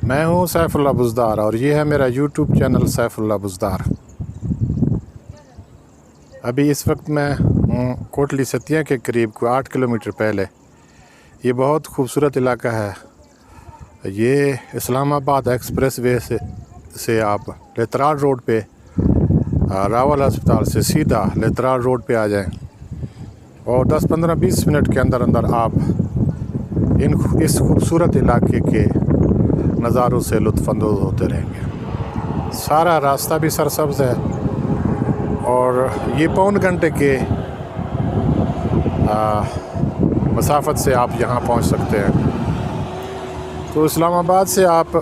میں ہوں سیف اللہ بزدار اور یہ ہے میرا یوٹیوب چینل سیف اللہ بزدار۔ ابھی اس وقت میں ہوں کوٹلی ستیا کے قریب کوئی 8 کلومیٹر پہلے۔ یہ بہت خوبصورت علاقہ ہے۔ یہ اسلام آباد ایکسپریس وے سے آپ لیتراڑ روڈ پہ راول ہسپتال سے سیدھا لیتراڑ روڈ پہ آ جائیں اور 10-15-20 منٹ کے اندر آپ اس خوبصورت علاقے کے نظاروں سے لطف اندوز ہوتے رہیں گے۔ سارا راستہ بھی سرسبز ہے اور یہ پون گھنٹے کے مسافت سے آپ یہاں پہنچ سکتے ہیں۔ تو اسلام آباد سے آپ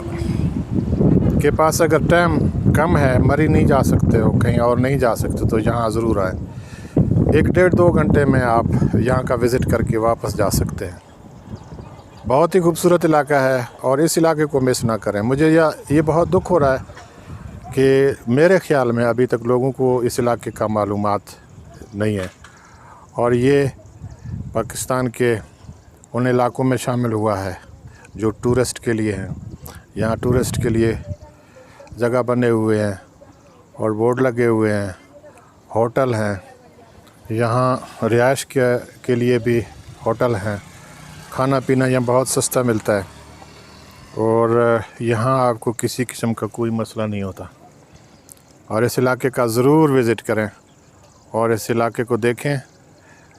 کے پاس اگر ٹائم کم ہے، مری نہیں جا سکتے ہو، کہیں اور نہیں جا سکتے، تو یہاں ضرور آئیں۔ 1-1.5-2 گھنٹے میں آپ یہاں کا وزٹ کر کے واپس جا سکتے ہیں۔ بہت ہی خوبصورت علاقہ ہے اور اس علاقے کو مس نہ کریں۔ مجھے یہ بہت دکھ ہو رہا ہے کہ میرے خیال میں ابھی تک لوگوں کو اس علاقے کا معلومات نہیں ہے اور یہ پاکستان کے ان علاقوں میں شامل ہوا ہے جو ٹورسٹ کے لیے ہیں۔ یہاں ٹورسٹ کے لیے جگہ بنے ہوئے ہیں اور بورڈ لگے ہوئے ہیں، ہوٹل ہیں، یہاں رہائش کے لیے بھی ہوٹل ہیں۔ کھانا پینا یہاں بہت سستا ملتا ہے اور یہاں آپ کو کسی قسم کا کوئی مسئلہ نہیں ہوتا۔ اور اس علاقے کا ضرور وزٹ کریں اور اس علاقے کو دیکھیں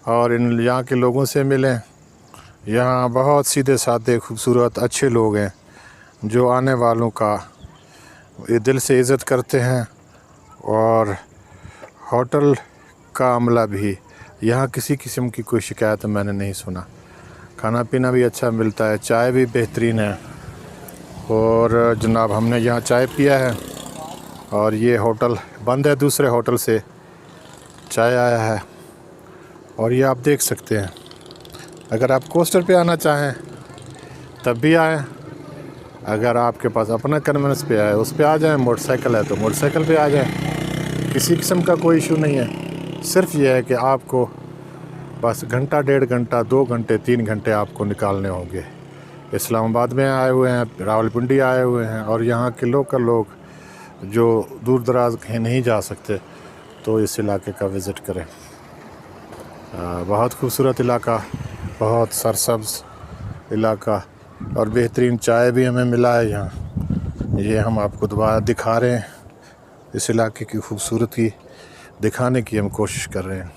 اور یہاں کے لوگوں سے ملیں۔ یہاں بہت سیدھے سادے خوبصورت اچھے لوگ ہیں جو آنے والوں کا دل سے عزت کرتے ہیں، اور ہوٹل کا عملہ بھی یہاں کسی قسم کی کوئی شکایت میں نے نہیں سنا۔ کھانا پینا بھی اچھا ملتا ہے، چائے بھی بہترین ہے اور جناب ہم نے یہاں چائے پیا ہے اور یہ ہوٹل بند ہے، دوسرے ہوٹل سے چائے آیا ہے اور یہ آپ دیکھ سکتے ہیں۔ اگر آپ کوسٹر پہ آنا چاہیں تب بھی آئیں، اگر آپ کے پاس اپنا کنوینس پہ آئے اس پہ آ جائیں، موٹر سائیکل ہے تو موٹر سائیکل پہ آ جائیں، کسی قسم کا کوئی ایشو نہیں ہے۔ صرف یہ ہے کہ آپ کو بس گھنٹہ 1.5 گھنٹہ 2 گھنٹے 3 گھنٹے آپ کو نکالنے ہوں گے۔ اسلام آباد میں آئے ہوئے ہیں، راولپنڈی آئے ہوئے ہیں اور یہاں کے لوکل لوگ جو دور دراز کہیں نہیں جا سکتے تو اس علاقے کا وزٹ کریں۔ بہت خوبصورت علاقہ، بہت سرسبز علاقہ اور بہترین چائے بھی ہمیں ملا ہے یہاں۔ یہ ہم آپ کو دوبارہ دکھا رہے ہیں، اس علاقے کی خوبصورتی دکھانے کی ہم کوشش کر رہے ہیں۔